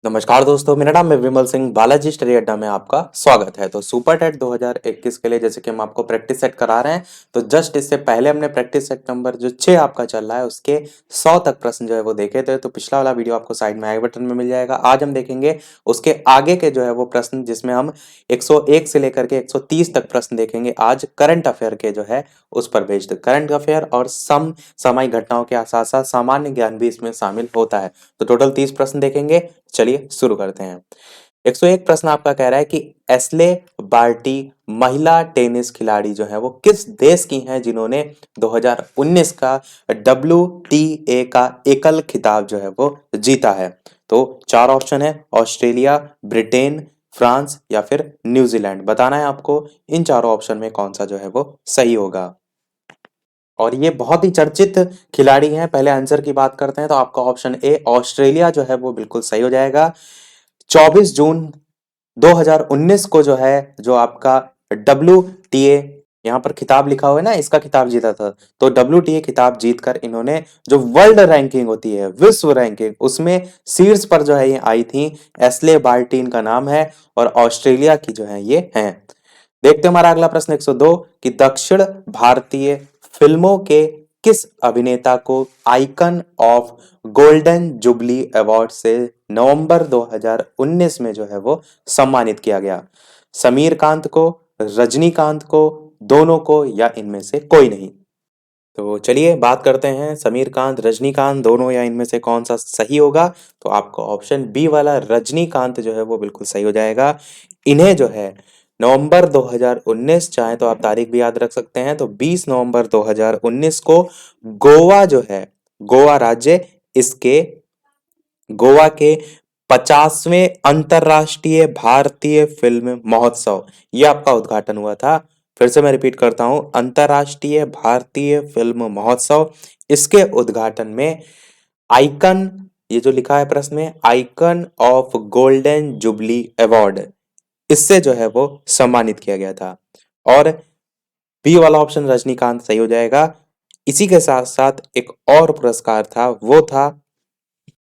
नमस्कार दोस्तों, मेरा नाम है विमल सिंह। बालाजी स्टडी अड्डा में आपका स्वागत है। तो सुपर टेट 2021 के लिए जैसे कि हम आपको प्रैक्टिस सेट करा रहे हैं, तो जस्ट इससे पहले हमने प्रैक्टिस सेट नंबर जो 6 आपका चल रहा है उसके 100 तक प्रश्न जो है वो देखे थे। तो पिछला वाला वीडियो आपको साइड में आई बटन में मिल जाएगा। आज हम देखेंगे उसके आगे के जो है वो प्रश्न, जिसमें हम 101 से लेकर के 130 तक प्रश्न देखेंगे। आज करंट अफेयर के जो है उस पर बेस्ड करंट अफेयर और सामयिक घटनाओं के साथ साथ सामान्य ज्ञान भी इसमें शामिल होता है। तो टोटल 30 प्रश्न देखेंगे। चलिए शुरू करते हैं। 101 प्रश्न आपका कह रहा है कि एस्ले बार्टी महिला टेनिस खिलाड़ी जो है वो किस देश की हैं जिन्होंने 2019 का WTA का एकल खिताब जो है वो जीता है। तो 4 ऑप्शन है, ऑस्ट्रेलिया, ब्रिटेन, फ्रांस या फिर न्यूजीलैंड। बताना है आपको इन चारों ऑप्शन में कौन सा जो है वो सही होगा। और ये बहुत ही चर्चित खिलाड़ी हैं। पहले आंसर की बात करते हैं तो आपका ऑप्शन ए ऑस्ट्रेलिया जो है वो बिल्कुल सही हो जाएगा। 24 जून 2019 को जो है, जो आपका WTA, यहाँ पर खिताब लिखा हुआ है ना, इसका खिताब जीता था। तो WTA खिताब जीतकर इन्होंने जो वर्ल्ड रैंकिंग होती है, विश्व रैंकिंग, उसमें शीर्ष पर जो है ये आई थी। एस्ले बार्टी का नाम है और ऑस्ट्रेलिया की जो है ये हैं। देखते हैं हमारा अगला प्रश्न 102 कि दक्षिण भारतीय फिल्मों के किस अभिनेता को icon of golden jubilee award से नवंबर 2019 में जो है वो सम्मानित किया गया। समीर कांत को, रजनीकांत को, दोनों को या इनमें से कोई नहीं। तो चलिए बात करते हैं, समीर कांत, रजनीकांत, दोनों या इनमें से कौन सा सही होगा। तो आपका ऑप्शन बी वाला रजनीकांत जो है वो बिल्कुल सही हो जाएगा। इन्हें जो है नवंबर 2019, चाहे तो आप तारीख भी याद रख सकते हैं, तो 20 नवंबर 2019 को गोवा जो है, गोवा राज्य, इसके गोवा के 50वें अंतरराष्ट्रीय भारतीय फिल्म महोत्सव, ये आपका उद्घाटन हुआ था। फिर से मैं रिपीट करता हूं, अंतरराष्ट्रीय भारतीय फिल्म महोत्सव, इसके उद्घाटन में आइकन, ये जो लिखा है प्रश्न में, icon of golden jubilee award, इससे जो है वो सम्मानित किया गया था। और बी वाला ऑप्शन रजनीकांत सही हो जाएगा। इसी के साथ साथ एक और पुरस्कार था, वो था,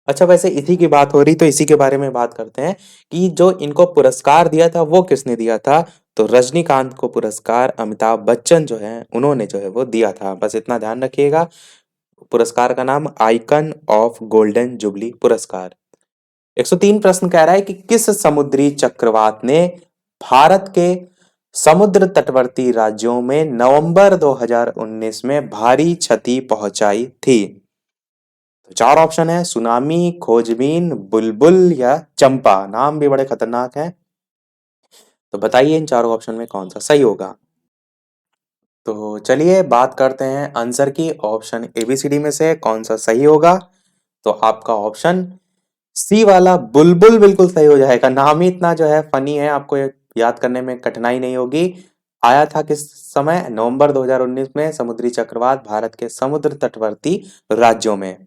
अच्छा वैसे इसी की बात हो रही तो इसी के बारे में बात करते हैं कि जो इनको पुरस्कार दिया था वो किसने दिया था। तो रजनीकांत को पुरस्कार अमिताभ बच्चन जो है उन्होंने जो है वो दिया था। बस इतना ध्यान रखिएगा, पुरस्कार का नाम आइकन ऑफ गोल्डन जुबली पुरस्कार। 103 प्रश्न कह रहा है कि किस समुद्री चक्रवात ने भारत के समुद्र तटवर्ती राज्यों में नवंबर 2019 में भारी क्षति पहुंचाई थी। तो 4 ऑप्शन है, सुनामी, खोजबीन, बुलबुल या चंपा। नाम भी बड़े खतरनाक हैं। तो बताइए इन चारों ऑप्शन में कौन सा सही होगा। तो चलिए बात करते हैं आंसर की। ऑप्शन ABCD में से कौन सा सही होगा। तो आपका ऑप्शन सी वाला बुलबुल बिल्कुल सही हो जाएगा। नाम ही इतना जो है फनी है, आपको ये याद करने में कठिनाई नहीं होगी। आया था किस समय, नवंबर 2019 में समुद्री चक्रवात भारत के समुद्र तटवर्ती राज्यों में।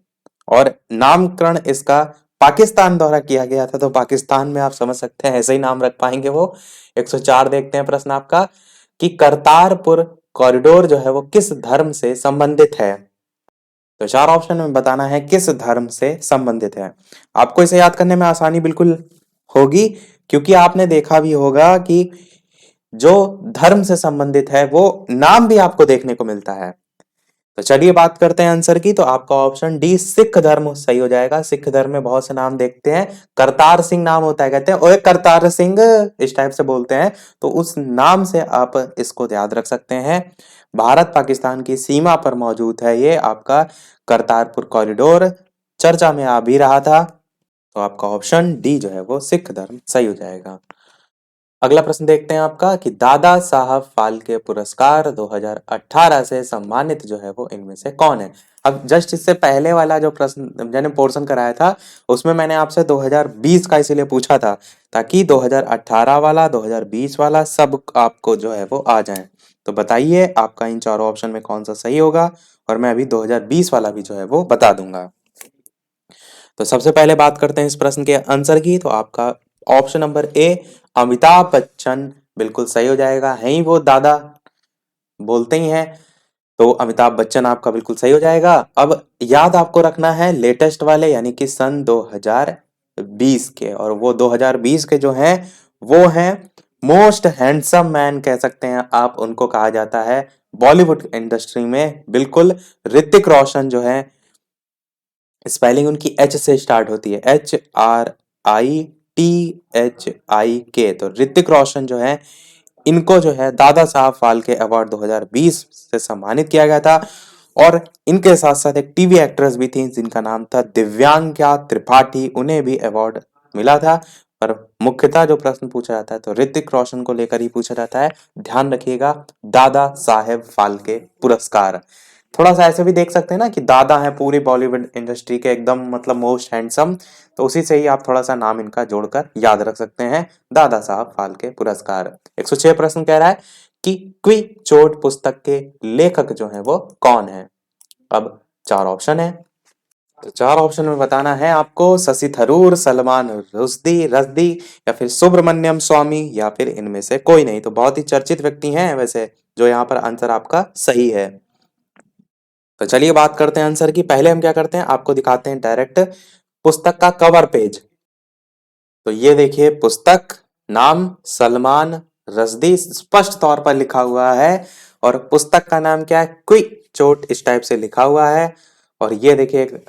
और नामकरण इसका पाकिस्तान द्वारा किया गया था। तो पाकिस्तान में आप समझ सकते हैं ऐसे ही नाम रख पाएंगे वो। 104 देखते हैं प्रश्न आपका कि करतारपुर कॉरिडोर जो है वो किस धर्म से संबंधित है। तो 4 ऑप्शन में बताना है किस धर्म से संबंधित है। आपको इसे याद करने में आसानी बिल्कुल होगी, क्योंकि आपने देखा भी होगा कि जो धर्म से संबंधित है वो नाम भी आपको देखने को मिलता है। तो चलिए बात करते हैं आंसर की। तो आपका ऑप्शन डी सिख धर्म सही हो जाएगा। सिख धर्म में बहुत से नाम देखते हैं, करतार सिंह नाम होता है, कहते हैं ओए करतार सिंह, इस टाइप से बोलते हैं। तो उस नाम से आप इसको याद रख सकते हैं। भारत पाकिस्तान की सीमा पर मौजूद है ये आपका करतारपुर कॉरिडोर, चर्चा में आ भी रहा था। तो आपका ऑप्शन डी जो है वो सिख धर्म सही हो जाएगा। अगला प्रश्न देखते हैं आपका कि दादा साहब फाल्के पुरस्कार 2018 से सम्मानित जो है वो इनमें से कौन है। अब जस्ट इससे पहले वाला जो प्रश्न मैंने पोर्शन कराया था उसमें मैंने आपसे 2020 का इसीलिए पूछा था, ताकि 2018 वाला, 2020 वाला सब आपको जो है वो आ जाए। तो बताइए आपका इन चारों ऑप्शन में कौन सा सही होगा, और मैं अभी 2020 वाला भी जो है वो बता दूंगा। तो सबसे पहले बात करते हैं इस प्रश्न के आंसर की। तो आपका option number A Amitabh Bachchan बिल्कुल सही हो जाएगा। है ही वो दादा, बोलते ही हैं। तो अमिताभ बच्चन आपका बिल्कुल सही हो जाएगा। अब याद आपको रखना है लेटेस्ट वाले, यानी कि सन 2000 2020 के, और वो 2020 के जो हैं वो हैं मोस्ट हैंडसम मैन कह सकते हैं आप उनको कहा जाता है बॉलीवुड इंडस्ट्री में, बिल्कुल ऋतिक रोशन जो है। स्पेलिंग उनकी एच से स्टार्ट होती है, HRITHIK। तो ऋतिक रोशन जो है, इनको जो है दादा साहब फाल्के अवार्ड 2020 से सम्मानित किया गया था। और इनके साथ साथ एक टीवी एक्ट्रेस भी थी जिनका नाम था दिव्यांका त्रिपाठी, उन्हें भी अवार्ड मिला था। पर मुख्यतः जो प्रश्न पूछा जाता है तो ऋतिक रोशन को लेकर ही पूछा जाता है। ध्यान रखिएगा, दादा साहेब फाल्के पुरस्कार। थोड़ा सा ऐसे भी देख सकते हैं ना कि दादा है पूरी बॉलीवुड इंडस्ट्री के एकदम मतलब मोस्ट हैंडसम, तो उसी से ही आप थोड़ा सा नाम इनका जोड़कर याद रख सकते हैं, दादा साहब फाल्के पुरस्कार। 106 प्रश्न कह रहा है कि क्विक चोट पुस्तक के लेखक जो है वो कौन है। अब चार ऑप्शन है, तो चार ऑप्शन में बताना है आपको, शशि थरूर, सलमान रुश्दी रश्दी, या फिर सुब्रमण्यम स्वामी, या फिर इनमें से कोई नहीं। तो बहुत ही चर्चित व्यक्ति हैं वैसे, जो यहाँ पर आंसर आपका सही है। तो चलिए बात करते हैं आंसर की। पहले हम क्या करते हैं, आपको दिखाते हैं डायरेक्ट पुस्तक का कवर पेज। तो ये देखिए पुस्तक, नाम सलमान रश्दी स्पष्ट तौर पर लिखा हुआ है, और पुस्तक का नाम क्या है, क्विक चोट, इस टाइप से लिखा हुआ है। और ये देखिए एक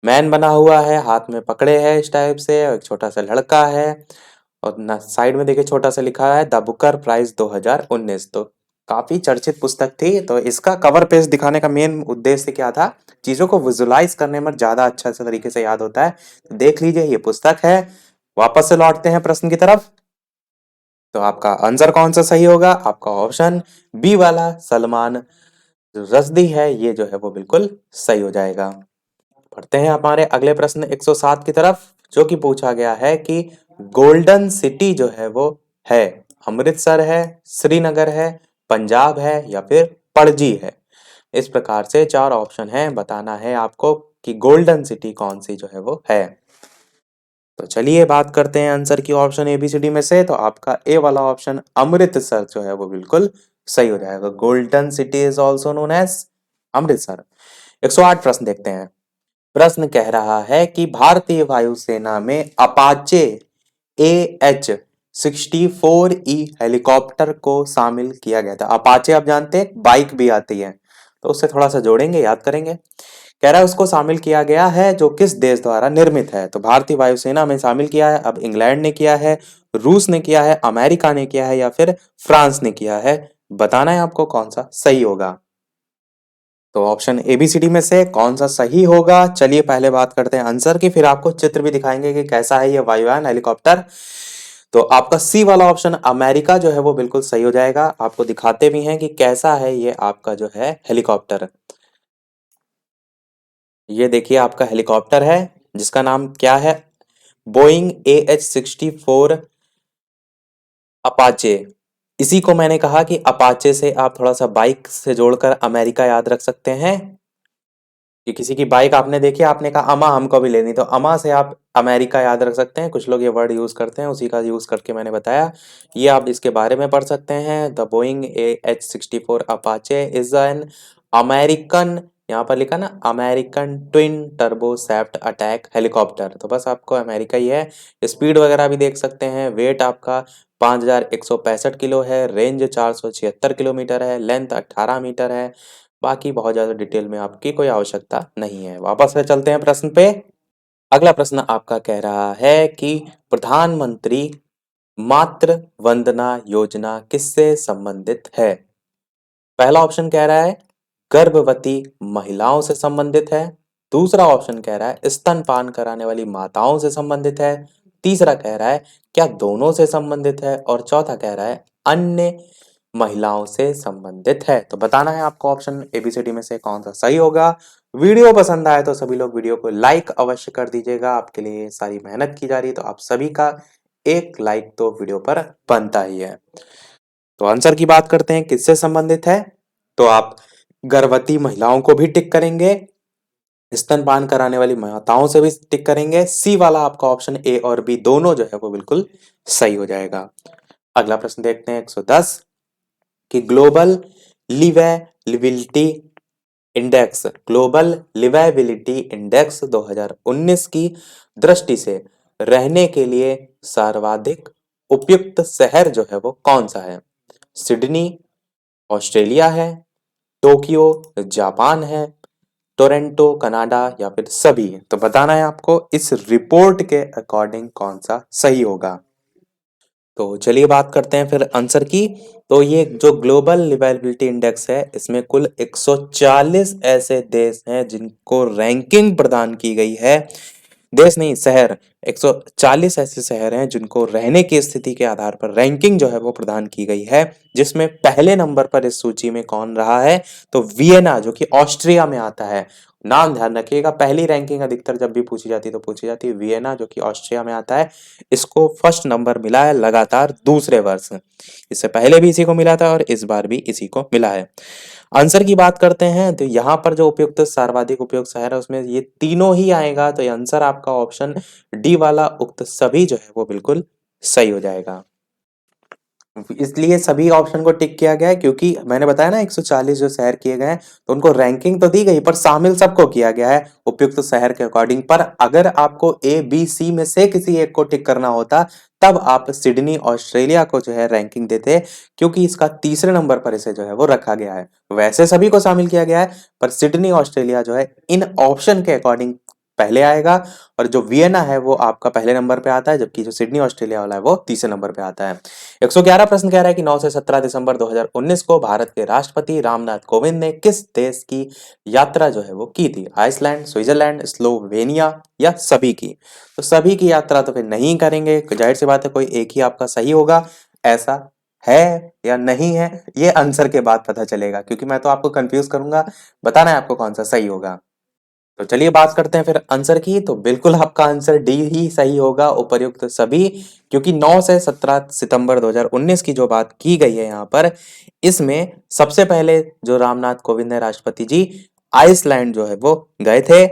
मैन बना हुआ है, हाथ में पकड़े है इस टाइप से, और एक छोटा सा लड़का है। और ना साइड में देखिए छोटा सा लिखा है द बुकर प्राइज 2019। तो काफी चर्चित पुस्तक थी। तो इसका कवर पेज दिखाने का मेन उद्देश्य क्या था, चीजों को विजुलाइज करने में ज्यादा अच्छा से तरीके से याद होता है। तो देख लीजिए ये पुस्तक है। वापस से लौटते हैं प्रश्न की तरफ। तो आपका आंसर कौन सा सही होगा, आपका ऑप्शन बी वाला सलमान रश्दी है, ये जो है वो बिल्कुल सही हो जाएगा। बढ़ते हैं हमारे अगले प्रश्न 107 की तरफ, जो कि पूछा गया है कि गोल्डन सिटी जो है वो है अमृतसर है, श्रीनगर है, पंजाब है, या फिर पणजी है। इस प्रकार से चार ऑप्शन है, बताना है आपको कि गोल्डन सिटी कौन सी जो है वो है। तो चलिए बात करते हैं आंसर की ऑप्शन एबीसीडी में से। तो आपका ए वाला ऑप्शन अमृतसर जो है वो बिल्कुल सही हो जाएगा। Golden city is also known as Amritsar. 108 प्रश्न देखते हैं। प्रश्न कह रहा है कि भारतीय वायुसेना में अपाचे AH-64E हेलीकॉप्टर को शामिल किया गया था। अपाचे आप जानते हैं बाइक भी आती है, तो उससे थोड़ा सा जोड़ेंगे, याद करेंगे। कह रहा है उसको शामिल किया गया है जो किस देश द्वारा निर्मित है। तो भारतीय वायुसेना में शामिल किया है, अब इंग्लैंड ने किया है, रूस ने किया है, अमेरिका ने किया है, या फिर फ्रांस ने किया है। बताना है आपको कौन सा सही होगा। तो ऑप्शन एबीसीडी में से कौन सा सही होगा। चलिए पहले बात करते हैं आंसर की, फिर आपको चित्र भी दिखाएंगे कि कैसा है ये वायुयान हेलीकॉप्टर। तो आपका सी वाला ऑप्शन अमेरिका जो है वो बिल्कुल सही हो जाएगा। आपको दिखाते भी हैं कि कैसा है ये आपका जो है हेलीकॉप्टर। ये देखिए आपका हेलीकॉप्टर है, जिसका नाम क्या है, बोइंग AH-64 अपाचे। इसी को मैंने कहा कि अपाचे से आप थोड़ा सा बाइक से जोड़कर अमेरिका याद रख सकते हैं, कि किसी की बाइक आपने देखी, आपने कहा अमा हमको भी लेनी, तो अमा से आप अमेरिका याद रख सकते हैं। कुछ लोग ये वर्ड यूज करते हैं, उसी का यूज करके मैंने बताया। ये आप इसके बारे में पढ़ सकते हैं। The Boeing AH-64 Apache is an American, यहाँ पर लिखा ना American twin turbo सैप्ट attack helicopter. तो बस आपको अमेरिका ही है। स्पीड वगैरह भी देख सकते हैं। वेट आपका 5165 किलो है, रेंज 476 किलोमीटर है, लेंथ 18 मीटर है। बाकी बहुत ज्यादा डिटेल में आपकी कोई आवश्यकता नहीं है। वापस से चलते हैं प्रश्न पे। अगला प्रश्न आपका कह रहा है कि प्रधानमंत्री मातृ वंदना योजना किससे संबंधित है। पहला ऑप्शन कह रहा है गर्भवती महिलाओं से संबंधित है। दूसरा ऑप्शन कह रहा है स्तनपान कराने वाली माताओं से संबंधित है। तीसरा कह रहा है क्या दोनों से संबंधित है, और चौथा कह रहा है अन्य महिलाओं से संबंधित है। तो बताना है आपको ऑप्शन एबीसीडी में से कौन सा सही होगा। वीडियो पसंद आए तो सभी लोग वीडियो को लाइक अवश्य कर दीजिएगा। आपके लिए सारी मेहनत की जा रही है, तो आप सभी का एक लाइक तो वीडियो पर बनता ही है। तो आंसर की बात करते हैं किससे संबंधित है। तो आप गर्भवती महिलाओं को भी टिक करेंगे, स्तनपान कराने वाली माताओं से भी टिक करेंगे। सी वाला आपका ऑप्शन ए और बी दोनों जो है वो बिल्कुल सही हो जाएगा। अगला प्रश्न देखते हैं 110 कि ग्लोबल लिवेबिलिटी इंडेक्स 2019 की दृष्टि से रहने के लिए सर्वाधिक उपयुक्त शहर जो है वो कौन सा है? सिडनी ऑस्ट्रेलिया है, टोक्यो जापान है, टोरंटो कनाडा या फिर सभी? तो बताना है आपको इस रिपोर्ट के अकॉर्डिंग कौन सा सही होगा। तो चलिए बात करते हैं फिर आंसर की। तो ये जो ग्लोबल लिवेबिलिटी इंडेक्स है, इसमें कुल 140 ऐसे देश हैं जिनको रैंकिंग प्रदान की गई है। देश नहीं, शहर। 140 ऐसे शहर हैं जिनको रहने की स्थिति के आधार पर रैंकिंग जो है वो प्रदान की गई है, जिसमें पहले नंबर पर इस सूची में कौन रहा है? तो वियना, जो कि ऑस्ट्रिया में आता है। नाम ध्यान रखिएगा, पहली रैंकिंग अधिकतर जब भी पूछी जाती है तो पूछी जाती है वियना, जो कि ऑस्ट्रिया में आता है। इसको फर्स्ट नंबर मिला है लगातार दूसरे वर्ष। इससे पहले भी इसी को मिला था और इस बार भी इसी को मिला है। आंसर की बात करते हैं तो यहाँ पर जो उपयुक्त सर्वाधिक उपयुक्त शहर है उसमें ये तीनों ही आएगा। तो ये आंसर आपका ऑप्शन डी वाला उक्त सभी जो है वो बिल्कुल सही हो जाएगा। इसलिए सभी ऑप्शन को टिक किया गया है क्योंकि मैंने बताया ना 140 जो शहर किए गए हैं, तो उनको रैंकिंग तो दी गई पर शामिल सबको किया गया है उपयुक्त शहर के अकॉर्डिंग। पर अगर आपको ए बी सी में से किसी एक को टिक करना होता तब आप सिडनी ऑस्ट्रेलिया को जो है रैंकिंग देते, क्योंकि इसका तीसरे नंबर पर इसे जो है वो रखा गया है। वैसे सभी को शामिल किया गया है पर सिडनी ऑस्ट्रेलिया जो है इन ऑप्शन के अकॉर्डिंग पहले आएगा, और जो वियना है वो आपका पहले नंबर पे आता है, जबकि जो सिडनी ऑस्ट्रेलिया वाला है वो तीसरे नंबर पे आता है। 111 प्रश्न कह रहा है कि 9 से 17 दिसंबर 2019 को भारत के राष्ट्रपति रामनाथ कोविंद ने किस देश की यात्रा जो है वो की थी? आइसलैंड, स्विट्जरलैंड, स्लोवेनिया या सभी की? तो सभी की यात्रा तो फिर नहीं करेंगे, जाहिर सी बात है कोई एक ही आपका सही होगा। ऐसा है या नहीं है ये आंसर के बाद पता चलेगा, क्योंकि मैं तो आपको कंफ्यूज करूंगा। बताना है आपको कौन सा सही होगा। तो चलिए बात करते हैं फिर आंसर की। तो बिल्कुल आपका आंसर डी ही सही होगा, उपर्युक्त सभी। क्योंकि 9 से 17 सितंबर 2019 की जो बात की गई है यहाँ पर, इसमें सबसे पहले जो रामनाथ कोविंद है राष्ट्रपति जी, आइसलैंड जो है वो गए थे।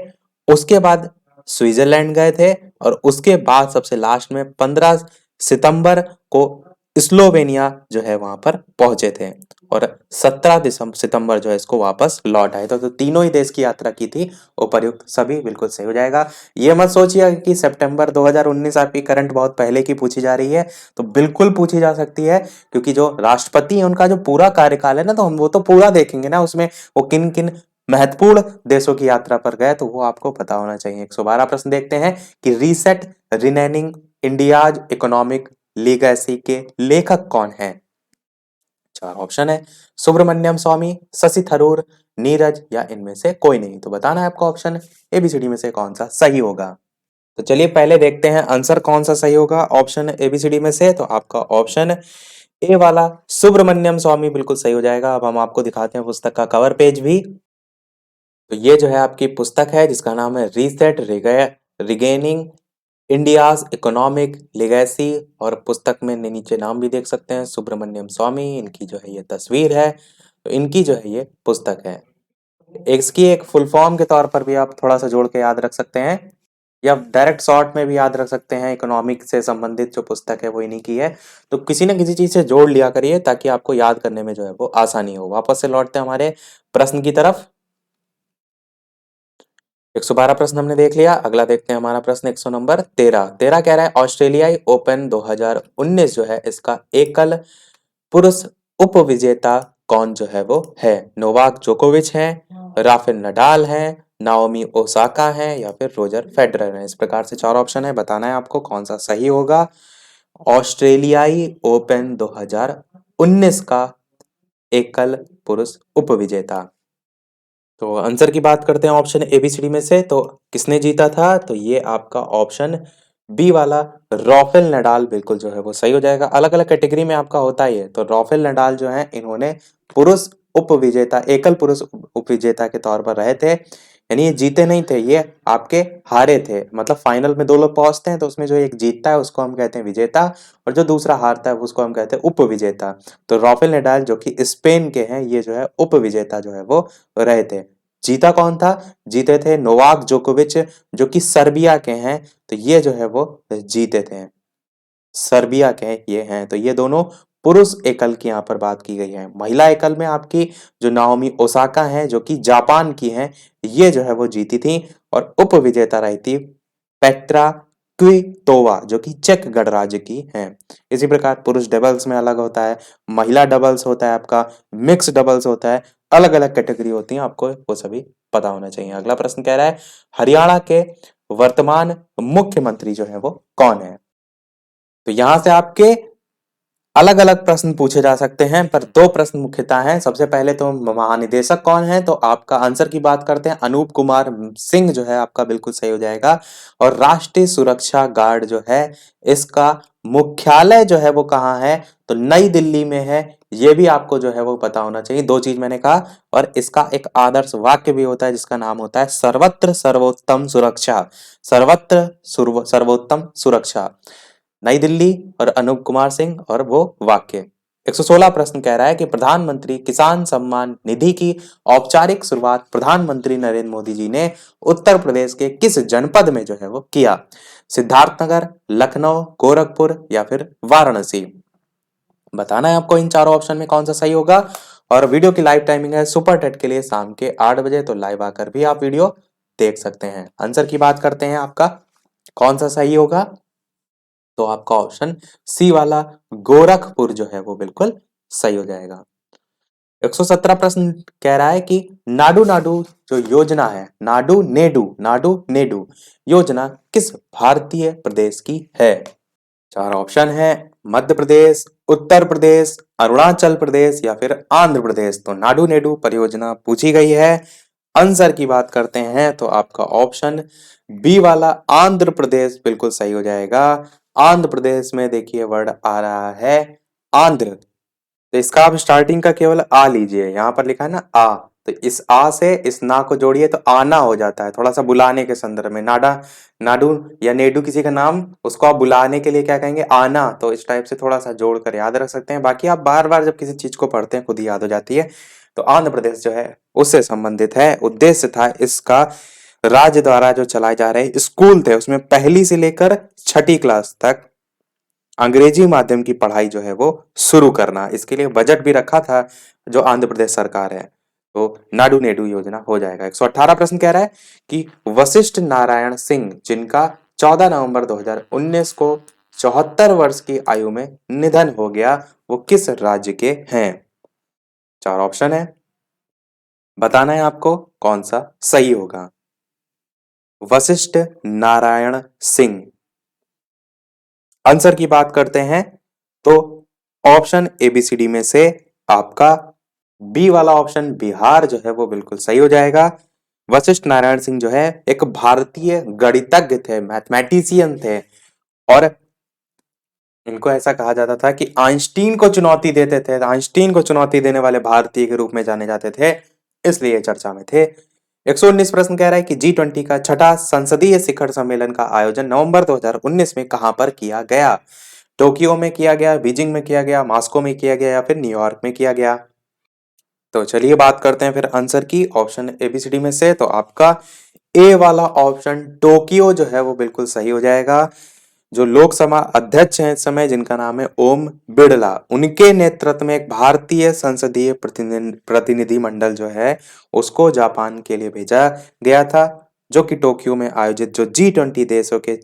उसके बाद स्विट्जरलैंड गए थे और उसके बाद सबसे लास्ट में 15 सितंबर को स्लोवेनिया जो है वहां पर पहुंचे थे, और 17 दिसंबर सितंबर जो है इसको वापस लौट आए। तो तीनों ही देश की यात्रा की थी। उपर्युक्त सभी बिल्कुल सही हो जाएगा। ये मत सोचिए कि सितंबर 2019 आपकी करंट बहुत पहले की पूछी जा रही है, तो बिल्कुल पूछी जा सकती है, क्योंकि जो राष्ट्रपति है उनका जो पूरा कार्यकाल है ना, तो हम वो तो पूरा देखेंगे ना, उसमें वो किन किन महत्वपूर्ण देशों की यात्रा पर गए तो वो आपको पता होना चाहिए। 112 प्रश्न देखते हैं कि रीसेट रिनेनिंग इंडियाज इकोनॉमिक लीगेसी के लेखक कौन है? चार ऑप्शन है, सुब्रमण्यम स्वामी, शशि थरूर, नीरज या इनमें से कोई नहीं। तो बताना है आपका ऑप्शन एबीसीडी में से कौन सा सही होगा। तो चलिए पहले देखते हैं आंसर कौन सा सही होगा ऑप्शन एबीसीडी में से। तो आपका ऑप्शन ए वाला सुब्रमण्यम स्वामी बिल्कुल सही हो जाएगा। अब हम आपको दिखाते हैं पुस्तक का कवर पेज भी। तो ये जो है आपकी पुस्तक है जिसका नाम है reset regaining India's economic legacy, और पुस्तक में नीचे नाम भी देख सकते हैं सुब्रमण्यम स्वामी, इनकी जो है ये तस्वीर है। तो इनकी जो है ये पुस्तक है। इसकी एक फुल फॉर्म के तौर पर भी आप थोड़ा सा जोड़ के याद रख सकते हैं, या डायरेक्ट शॉर्ट में भी याद रख सकते हैं। इकोनॉमिक से संबंधित जो पुस्तक है वो इन्हीं की है। तो किसी न किसी चीज से जोड़ लिया करिए ताकि आपको याद करने में जो है वो आसानी हो। वापस से लौटते हैं हमारे प्रश्न की तरफ। 112 प्रश्न हमने देख लिया। अगला देखते हैं हमारा प्रश्न 100 नंबर 13 कह रहा है ऑस्ट्रेलियाई ओपन 2019 जो है इसका एकल पुरुष उप विजेता कौन जो है वो है? नोवाक जोकोविच है, राफेल नडाल है, नाओमी ओसाका है या फिर रोजर फेडरर है? इस प्रकार से चार ऑप्शन है, बताना है आपको कौन सा सही होगा। ऑस्ट्रेलियाई ओपन 2019 का एकल पुरुष उप विजेता। तो आंसर की बात करते हैं ऑप्शन एबीसीडी में से। तो किसने जीता था? तो ये आपका ऑप्शन बी वाला राफेल नडाल बिल्कुल जो है वो सही हो जाएगा। अलग अलग कैटेगरी में आपका होता ही है। तो राफेल नडाल जो है इन्होंने पुरुष उप विजेता, एकल पुरुष उप विजेता के तौर पर रहे थे। यानी ये जीते नहीं थे, ये आपके हारे थे। मतलब फाइनल में दो लोग पहुंचते हैं तो उसमें जो एक जीतता है उसको हम कहते हैं विजेता, और जो दूसरा हारता है उसको हम कहते हैं उप विजेता। तो राफेल नडाल जो कि स्पेन के हैं, ये जो है उप विजेता जो है वो रहे थे। जीता कौन था? जीते थे नोवाक जोकोविच, जो कि सर्बिया के हैं। तो ये जो है वो जीते थे, सर्बिया के ये हैं। तो ये दोनों पुरुष एकल की यहाँ पर बात की गई है। महिला एकल में आपकी जो नाओमी ओसाका हैं जो कि जापान की हैं, ये जो है वो जीती थी और उप विजेता रही थी पेट्रा क्वितोवा जो कि चेक गणराज्य की है। इसी प्रकार पुरुष डबल्स में अलग होता है, महिला डबल्स होता है, आपका मिक्स डबल्स होता है, अलग अलग कैटेगरी होती है, आपको वो सभी पता होना चाहिए। अगला प्रश्न कह रहा है हरियाणा के वर्तमान मुख्यमंत्री जो है वो कौन है। तो यहां से आपके अलग अलग प्रश्न पूछे जा सकते हैं, पर दो प्रश्न मुख्यतः हैं। सबसे पहले तो महानिदेशक कौन है, तो आपका आंसर की बात करते हैं, अनूप कुमार सिंह जो है आपका बिल्कुल सही हो जाएगा। और राष्ट्रीय सुरक्षा गार्ड जो है इसका मुख्यालय जो है वो कहाँ है, तो नई दिल्ली में है। ये भी आपको जो है वो पता होना चाहिए। दो चीज मैंने कहा, और इसका एक आदर्श वाक्य भी होता है जिसका नाम होता है सर्वत्र सर्वोत्तम सुरक्षा। सर्वत्र सर्वोत्तम सुरक्षा, नई दिल्ली और अनूप कुमार सिंह और वो वाक्य। 116 प्रश्न कह रहा है कि प्रधानमंत्री किसान सम्मान निधि की औपचारिक शुरुआत प्रधानमंत्री नरेंद्र मोदी जी ने उत्तर प्रदेश के किस जनपद में जो है वो किया। सिद्धार्थनगर, लखनऊ, गोरखपुर या फिर वाराणसी। बताना है आपको इन चारों ऑप्शन में कौन सा सही होगा। और वीडियो की लाइव टाइमिंग है सुपर टेट के लिए शाम के 8 बजे, तो लाइव आकर भी आप वीडियो देख सकते हैं। आंसर की बात करते हैं आपका कौन सा सही होगा, तो आपका ऑप्शन सी वाला गोरखपुर जो है वो बिल्कुल सही हो जाएगा। 117 प्रश्न कह रहा है कि नाडू नाडू जो योजना है, नाडू नेडू योजना किस भारतीय प्रदेश की है। चार ऑप्शन है, मध्य प्रदेश, उत्तर प्रदेश, अरुणाचल प्रदेश या फिर आंध्र प्रदेश। तो नाडू नेडू परियोजना पूछी गई है। आंसर की बात करते हैं तो आपका ऑप्शन बी वाला आंध्र प्रदेश बिल्कुल सही हो जाएगा। आंध्र प्रदेश में देखिए वर्ड आ रहा है आंध्र, तो इसका आप स्टार्टिंग का केवल आ लीजिए, यहाँ पर लिखा है ना आ, तो इस आ से इस ना को जोड़िए तो आना हो जाता है, थोड़ा सा बुलाने के संदर्भ में। नाडू या नेडू किसी का नाम, उसको आप बुलाने के लिए क्या कहेंगे, आना। तो इस टाइप से थोड़ा सा जोड़ कर याद रख सकते हैं। बाकी आप बार बार जब किसी चीज को पढ़ते हैं खुद ही याद हो जाती है। तो आंध्र प्रदेश जो है उससे संबंधित है। उद्देश्य था इसका राज्य द्वारा जो चलाए जा रहे स्कूल थे उसमें पहली से लेकर छठी क्लास तक अंग्रेजी माध्यम की पढ़ाई जो है वो शुरू करना। इसके लिए बजट भी रखा था जो आंध्र प्रदेश सरकार है। तो नाडू नेडू योजना हो जाएगा। 118 प्रश्न कह रहा है कि वशिष्ठ नारायण सिंह जिनका 14 नवंबर 2019 को 74 वर्ष की आयु में निधन हो गया, वो किस राज्य के हैं। चार ऑप्शन है, बताना है आपको कौन सा सही होगा। वशिष्ठ नारायण सिंह, आंसर की बात करते हैं तो ऑप्शन एबीसीडी में से आपका बी वाला ऑप्शन बिहार जो है वो बिल्कुल सही हो जाएगा। वशिष्ठ नारायण सिंह जो है एक भारतीय गणितज्ञ थे, मैथमेटिशियन थे, और इनको ऐसा कहा जाता था कि आइंस्टीन को चुनौती देते थे, आइंस्टीन को चुनौती देने वाले भारतीय के रूप में जाने जाते थे, इसलिए चर्चा में थे। 119 प्रश्न कह रहा है कि G20 का छठा संसदीय शिखर सम्मेलन का आयोजन नवंबर 2019 में कहां पर किया गया। टोक्यो में किया गया, बीजिंग में किया गया, मॉस्को में किया गया या फिर न्यूयॉर्क में किया गया। तो चलिए बात करते हैं फिर आंसर की ऑप्शन एबीसीडी में से। तो आपका ए वाला ऑप्शन टोक्यो जो है वो बिल्कुल सही हो जाएगा। जो लोकसभा अध्यक्ष हैं इस समय जिनका नाम है ओम बिड़ला, उनके नेतृत्व में एक भारतीय संसदीय प्रतिनिधि मंडल जो है उसको जापान के लिए भेजा गया था, जो कि टोक्यो में आयोजित जो G20 देशों के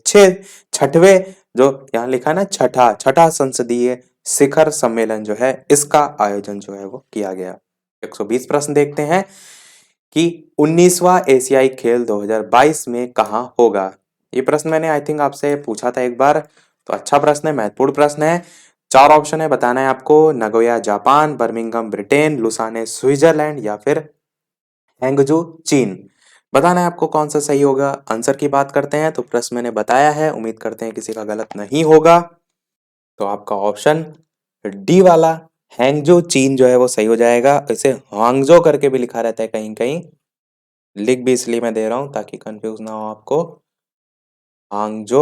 छठवे, जो यहाँ लिखा ना छठा संसदीय शिखर सम्मेलन जो है इसका आयोजन जो है वो किया गया। 120 प्रश्न देखते हैं कि 19वां एशियाई खेल 2022 में कहाँ होगा। ये प्रश्न मैंने आई थिंक आपसे पूछा था एक बार, तो अच्छा प्रश्न है, महत्वपूर्ण प्रश्न है। चार ऑप्शन है, बताना है आपको Nagoya Japan, Birmingham Britain, Lausanne Switzerland या फिर हैंगजू चीन। बताना है आपको कौन सा सही होगा। आंसर की बात करते हैं तो प्रश्न मैंने बताया है, उम्मीद करते हैं किसी का गलत नहीं होगा। तो आपका ऑप्शन डी वाला हैंगजो चीन जो है वो सही हो जाएगा। इसे हांगजो करके भी लिखा रहता है कहीं कहीं, लिख भी इसलिए मैं दे रहा हूं ताकि कंफ्यूज ना हो आपको। हांगजो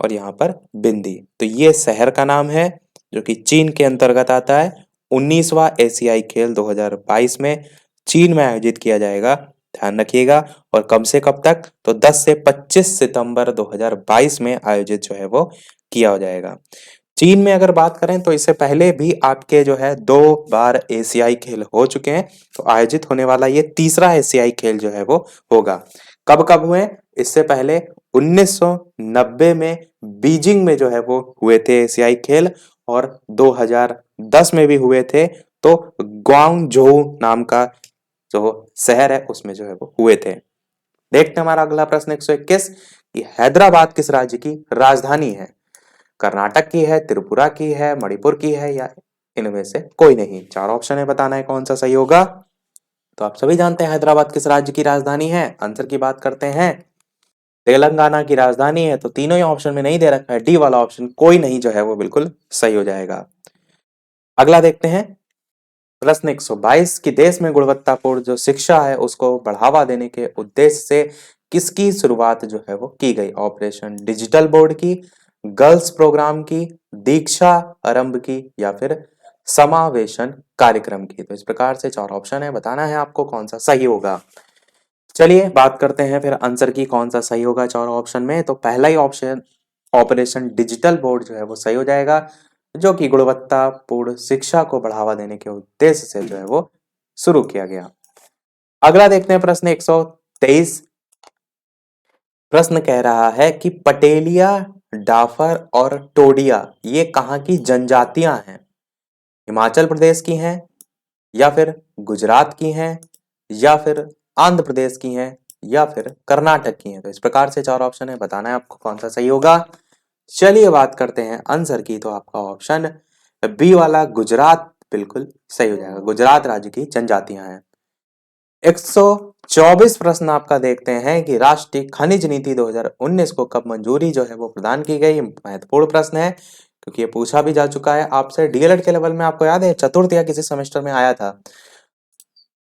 और यहाँ पर बिंदी, तो ये शहर का नाम है जो कि चीन के अंतर्गत आता है। 19वां एशियाई खेल 2022 में चीन में आयोजित किया जाएगा, ध्यान रखिएगा। और कब से कब तक, तो 10 से 25 सितंबर 2022 में आयोजित जो है वो किया हो जाएगा। चीन में अगर बात करें तो इससे पहले भी आपके जो है 2 बार एशियाई खेल हो चुके हैं, तो आयोजित होने वाला ये तीसरा एशियाई खेल जो है वो होगा। कब कब हुए, इससे पहले 1990 में बीजिंग में जो है वो हुए थे एशियाई खेल, और 2010 में भी हुए थे, तो ग्वांगझोउ नाम का जो शहर है उसमें जो है वो हुए थे। देखते हैं हमारा अगला प्रश्न 121 कि हैदराबाद किस राज्य की राजधानी है? कर्नाटक की है, त्रिपुरा की है, मणिपुर की है, या इनमें से कोई नहीं। चार ऑप्शन है, बताना है कौन सा सही होगा। तो आप सभी जानते हैं हैदराबाद किस राज्य की राजधानी है। आंसर की बात करते हैं, तेलंगाना की राजधानी है। तो तीनों ही ऑप्शन में नहीं दे रखा है, डी वाला ऑप्शन कोई नहीं जो है वो बिल्कुल सही हो जाएगा। अगला देखते हैं प्रश्न 122 कि देश में गुणवत्तापूर्ण जो शिक्षा है उसको बढ़ावा देने के उद्देश्य से किसकी शुरुआत जो है वो की गई? ऑपरेशन डिजिटल बोर्ड की, गर्ल्स प्रोग्राम की, दीक्षा आरंभ की, या फिर समावेशन कार्यक्रम की। तो इस प्रकार से चार ऑप्शन है, बताना है आपको कौन सा सही होगा। चलिए बात करते हैं फिर आंसर की, कौन सा सही होगा चार ऑप्शन में। तो पहला ही ऑप्शन ऑपरेशन डिजिटल बोर्ड जो है वो सही हो जाएगा, जो कि गुणवत्तापूर्ण शिक्षा को बढ़ावा देने के उद्देश्य से जो है वो शुरू किया गया। अगला देखते हैं प्रश्न 123। प्रश्न कह रहा है कि पटेलिया, डाफर और टोडिया ये कहाँ की जनजातियां हैं? हिमाचल प्रदेश की हैं, या फिर गुजरात की हैं, या फिर आंध्र प्रदेश की हैं, या फिर कर्नाटक की हैं। तो इस प्रकार से चार ऑप्शन है, बताना है आपको कौन सा सही होगा। चलिए बात करते हैं आंसर की। तो आपका ऑप्शन बी वाला गुजरात बिल्कुल सही हो जाएगा, गुजरात राज्य की जनजातियां हैं। 124 प्रश्न आपका देखते हैं कि राष्ट्रीय खनिज नीति 2019 को कब मंजूरी जो है वो प्रदान की गई। महत्वपूर्ण प्रश्न है क्योंकि ये पूछा भी जा चुका है आपसे डीएलएड के लेवल में, आपको याद है चतुर्थ या किसी सेमेस्टर में आया था।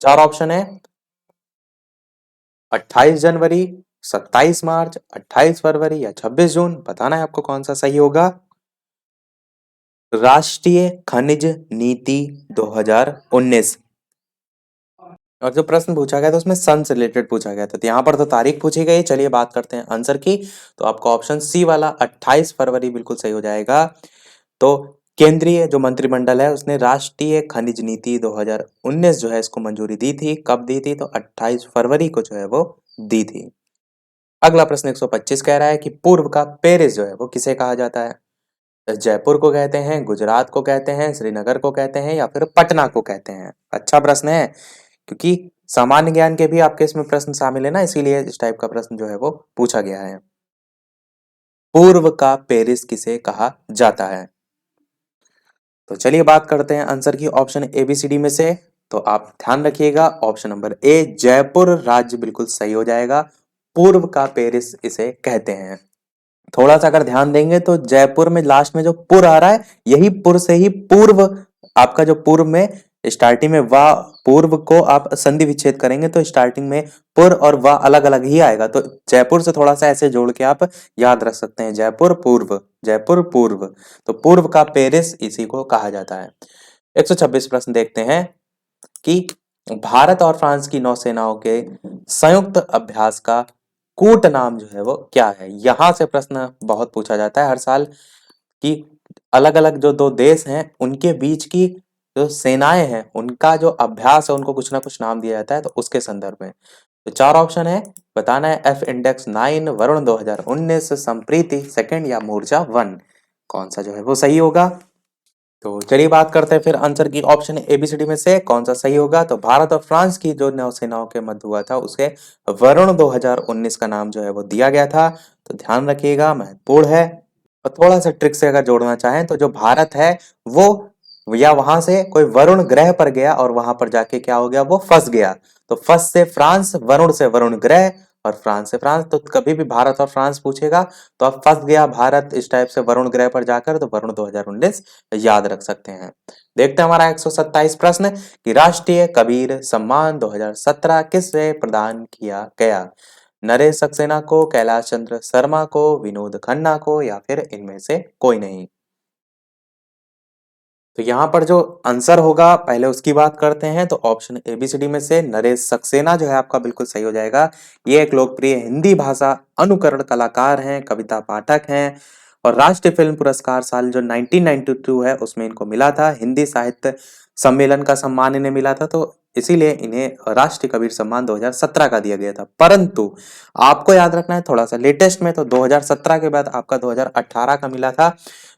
चार ऑप्शन है, 28 जनवरी, 27 मार्च, 28 फरवरी, या 26 जून। बताना है आपको कौन सा सही होगा। राष्ट्रीय खनिज नीति 2019, और जो प्रश्न पूछा गया था उसमें सन से रिलेटेड पूछा गया था, तो यहाँ पर तो तारीख पूछी गई। चलिए बात करते हैं आंसर की। तो आपका ऑप्शन सी वाला 28 फरवरी बिल्कुल सही हो जाएगा। तो केंद्रीय जो मंत्रिमंडल है उसने राष्ट्रीय खनिज नीति 2019 जो है इसको मंजूरी दी थी। कब दी थी? तो 28 फरवरी को जो है वो दी थी। अगला प्रश्न 125 कह रहा है कि पूर्व का पेरिस जो है वो किसे कहा जाता है? जयपुर को कहते हैं, गुजरात को कहते हैं, श्रीनगर को कहते हैं, या फिर पटना को कहते हैं। अच्छा प्रश्न है क्योंकि सामान्य ज्ञान के भी आपके इसमें प्रश्न शामिल है ना, इसीलिए इस टाइप का प्रश्न जो है वो पूछा गया है। पूर्व का पेरिस किसे कहा जाता है? तो चलिए बात करते हैं आंसर की ऑप्शन एबीसीडी में से। तो आप ध्यान रखिएगा, ऑप्शन नंबर ए जयपुर राज्य बिल्कुल सही हो जाएगा। पूर्व का पेरिस इसे कहते हैं। थोड़ा सा अगर ध्यान देंगे तो जयपुर में लास्ट में जो पुर आ रहा है, यही पुर से ही पूर्व, आपका जो पूर्व में स्टार्टिंग में वा, पूर्व को आप संधि विच्छेद करेंगे तो स्टार्टिंग में पुर और वा अलग अलग ही आएगा। तो जयपुर से थोड़ा सा ऐसे जोड़ के आप याद रख सकते हैं, जयपुर पूर्व, जयपुर पूर्व। तो पूर्व का पेरिस इसी को कहा जाता है। 126 प्रश्न देखते हैं कि भारत और फ्रांस की नौसेनाओं के संयुक्त अभ्यास का कूट नाम जो है वो क्या है? यहां से प्रश्न बहुत पूछा जाता है हर साल कि अलग अलग जो दो देश हैं उनके बीच की जो सेनाएं हैं उनका जो अभ्यास है उनको कुछ ना कुछ नाम दिया जाता है, तो उसके संदर्भ में। तो चार ऑप्शन है, बताना है F index 9, Varun 2019, Sampriti second, या मूर्जा 1। कौन सा जो है वो सही होगा। तो चलिए बात करते हैं फिर आंसर की ऑप्शन एबीसीडी में से कौन सा सही होगा। तो भारत और फ्रांस की जो नौसेनाओं के मध्य हुआ था उसे वरुण 2019 का नाम जो है वो दिया गया था। तो ध्यान रखिएगा, महत्वपूर्ण है। और थोड़ा सा ट्रिक से अगर जोड़ना चाहें तो जो भारत है वो, या वहां से कोई वरुण ग्रह पर गया और वहां पर जाके क्या हो गया, वो फंस गया। तो फंस से फ्रांस, वरुण से वरुण ग्रह, और फ्रांस से फ्रांस। तो कभी भी भारत और फ्रांस पूछेगा तो अब फंस गया भारत इस टाइप से वरुण ग्रह पर जाकर, तो वरुण 2019 याद रख सकते हैं। देखते हैं हमारा 127 प्रश्न कि राष्ट्रीय कबीर सम्मान 2017 किसे प्रदान किया गया? नरेश सक्सेना को, कैलाश चंद्र शर्मा को, विनोद खन्ना को, या फिर इनमें से कोई नहीं। तो यहाँ पर जो आंसर होगा पहले उसकी बात करते हैं। तो ऑप्शन एबीसीडी में से नरेश सक्सेना जो है आपका बिल्कुल सही हो जाएगा। ये एक लोकप्रिय हिंदी भाषा अनुकरण कलाकार हैं, कविता पाठक हैं, और राष्ट्रीय फिल्म पुरस्कार साल जो 1992 है उसमें इनको मिला था। हिंदी साहित्य सम्मेलन का सम्मान इन्हें मिला था, तो इसीलिए इन्हें राष्ट्रीय कबीर सम्मान 2017 का दिया गया था। परंतु आपको याद रखना है थोड़ा सा लेटेस्ट में, तो 2017 के बाद आपका 2018 का मिला था,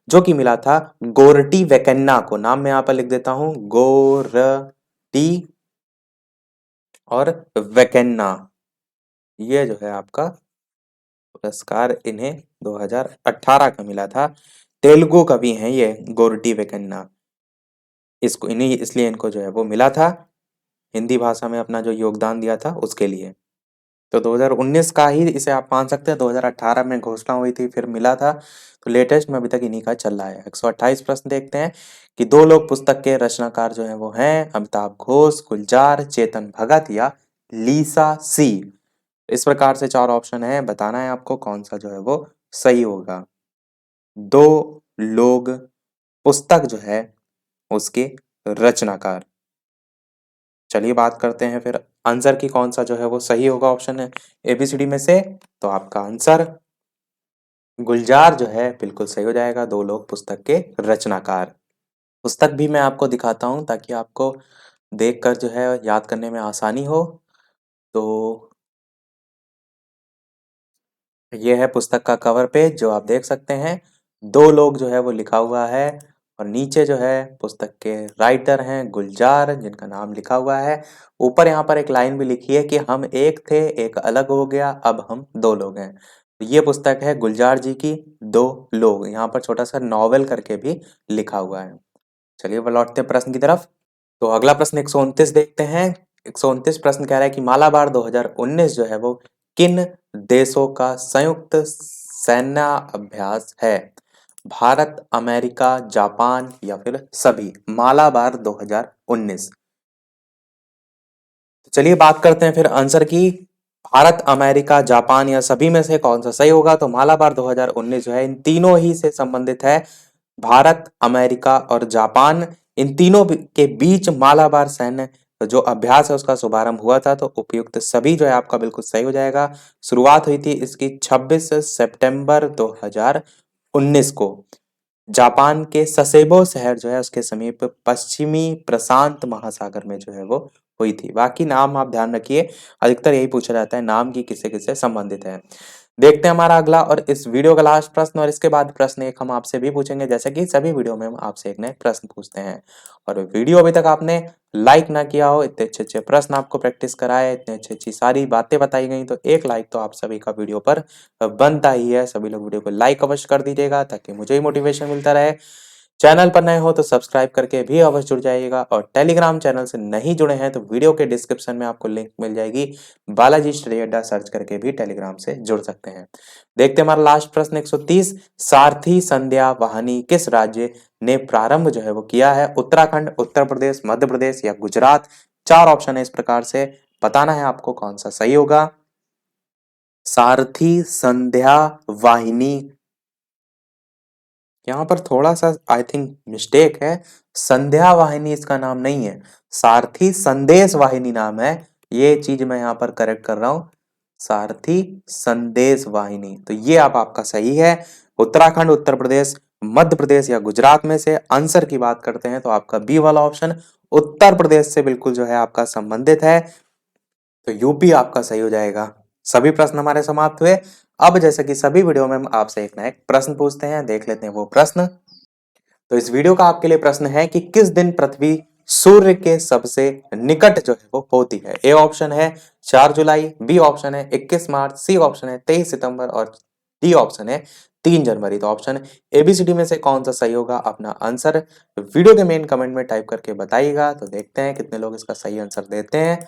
जो कि मिला था गोरटी वेकन्ना को। नाम मैं यहाँ पर लिख देता हूं, गोरटी और वेकन्ना, ये जो है आपका पुरस्कार इन्हें 2018 का मिला था। तेलुगु कवि हैं ये गोरटी वेकन्ना, इसको इन्हीं इसलिए इनको जो है वो मिला था, हिंदी भाषा में अपना जो योगदान दिया था उसके लिए। तो 2019 का ही इसे आप मान सकते हैं, 2018 में घोषणा हुई थी फिर मिला था, तो लेटेस्ट में अभी तक इन्हीं का चल रहा है। 128 प्रश्न देखते हैं कि दो लोग पुस्तक के रचनाकार जो है वो हैं अमिताभ घोष, गुलजार, चेतन भगत या लीसा सी। इस प्रकार से चार ऑप्शन है, बताना है आपको कौन सा जो है वो सही होगा। दो लोग पुस्तक जो है उसके रचनाकार। चलिए बात करते हैं फिर आंसर की, कौन सा जो है वो सही होगा ऑप्शन है एबीसीडी में से। तो आपका आंसर गुलजार जो है बिल्कुल सही हो जाएगा, दो लोग पुस्तक के रचनाकार। पुस्तक भी मैं आपको दिखाता हूं ताकि आपको देखकर जो है याद करने में आसानी हो। तो ये है पुस्तक का कवर पेज जो आप देख सकते हैं, दो लोग जो है वो लिखा हुआ है, और नीचे जो है पुस्तक के राइटर हैं गुलजार जिनका नाम लिखा हुआ है। ऊपर यहाँ पर एक लाइन भी लिखी है कि हम एक थे एक अलग हो गया अब हम दो लोग हैं। तो ये पुस्तक है गुलजार जी की दो लोग, यहाँ पर छोटा सा नॉवेल करके भी लिखा हुआ है। चलिए वो लौटते हैं प्रश्न की तरफ। तो अगला प्रश्न 129 देखते हैं। 129 प्रश्न कह रहा है कि मालाबार 2019 जो है वो किन देशों का संयुक्त सैन्य अभ्यास है? भारत, अमेरिका, जापान या फिर सभी? मालाबार 2019। तो चलिए बात करते हैं फिर आंसर की। भारत, अमेरिका, जापान या सभी में से कौन सा सही होगा? तो मालाबार 2019 जो है इन तीनों ही से संबंधित है। भारत, अमेरिका और जापान, इन तीनों के बीच मालाबार सैन्य जो अभ्यास है उसका शुभारंभ हुआ था। तो उपयुक्त सभी जो है आपका बिल्कुल सही हो जाएगा। शुरुआत हुई थी इसकी 26 सितंबर 2019 को जापान के ससेबो शहर जो है उसके समीप पश्चिमी प्रशांत महासागर में जो है वो हुई थी। बाकी नाम आप ध्यान रखिए, अधिकतर यही पूछा जाता है नाम की किससे किससे संबंधित है। देखते हैं हमारा अगला और इस वीडियो का लास्ट प्रश्न, और इसके बाद प्रश्न एक हम आपसे भी पूछेंगे, जैसे कि सभी वीडियो में हम आपसे एक नए प्रश्न पूछते हैं। और वीडियो अभी तक आपने लाइक ना किया हो, इतने अच्छे अच्छे प्रश्न आपको प्रैक्टिस कराए, इतने अच्छी अच्छी सारी बातें बताई गई, तो एक लाइक तो आप सभी का वीडियो पर बनता ही है। सभी लोग वीडियो को लाइक अवश्य कर दीजिएगा ताकि मुझे ही मोटिवेशन मिलता रहे। चैनल पर नए हो तो सब्सक्राइब करके भी अवश्य जुड़ जाइएगा, और टेलीग्राम चैनल से नहीं जुड़े हैं तो वीडियो के डिस्क्रिप्शन में आपको लिंक मिल जाएगी, बालाजी स्टडी अड्डा सर्च करके भी टेलीग्राम से जुड़ सकते हैं। देखते हैं हमारा लास्ट प्रश्न 130। सारथी संध्या वाहिनी किस राज्य ने प्रारंभ जो है वो किया है? उत्तराखंड, उत्तर प्रदेश, मध्य प्रदेश या गुजरात? चार ऑप्शन है इस प्रकार से, बताना है आपको कौन सा सही होगा। सारथी संध्या वाहिनी, यहाँ पर थोड़ा सा आई थिंक मिस्टेक है, संध्या वाहिनी इसका नाम नहीं है, सारथी संदेश वाहिनी नाम है। ये चीज मैं यहाँ पर करेक्ट कर रहा हूँ, सारथी संदेश वाहिनी। तो ये आप आपका सही है। उत्तराखंड, उत्तर प्रदेश, मध्य प्रदेश या गुजरात में से आंसर की बात करते हैं तो आपका बी वाला ऑप्शन उत्तर प्रदेश से बिल्कुल जो है आपका संबंधित है, तो यूपी आपका सही हो जाएगा। सभी प्रश्न हमारे समाप्त हुए। अब जैसे कि सभी वीडियो में हम आपसे एक ना एक प्रश्न पूछते हैं, देख लेते हैं वो प्रश्न। तो इस वीडियो का आपके लिए प्रश्न है कि किस दिन पृथ्वी सूर्य के सबसे निकट जो है वो होती है? ए ऑप्शन है 4 जुलाई, बी ऑप्शन है 21 मार्च, सी ऑप्शन है 23 सितंबर और डी ऑप्शन है 3 जनवरी। तो ऑप्शन एबीसीडी में से कौन सा सही होगा? अपना आंसर वीडियो के मेन कमेंट में टाइप करके बताइएगा। तो देखते हैं कितने लोग इसका सही आंसर देते हैं।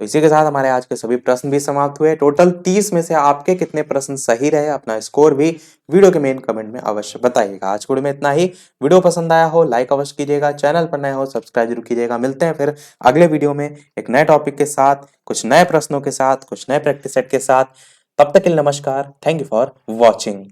तो इसी के साथ हमारे आज के सभी प्रश्न भी समाप्त हुए। टोटल 30 में से आपके कितने प्रश्न सही रहे, अपना स्कोर भी वीडियो के मेन कमेंट में अवश्य बताइएगा। आज वीडियो में इतना ही। वीडियो पसंद आया हो लाइक अवश्य कीजिएगा, चैनल पर नए हो सब्सक्राइब जरूर कीजिएगा। मिलते हैं फिर अगले वीडियो में एक नए टॉपिक के साथ, कुछ नए प्रश्नों के साथ, कुछ नए प्रैक्टिस सेट के साथ। तब तक के लिए नमस्कार। Thank you for watching.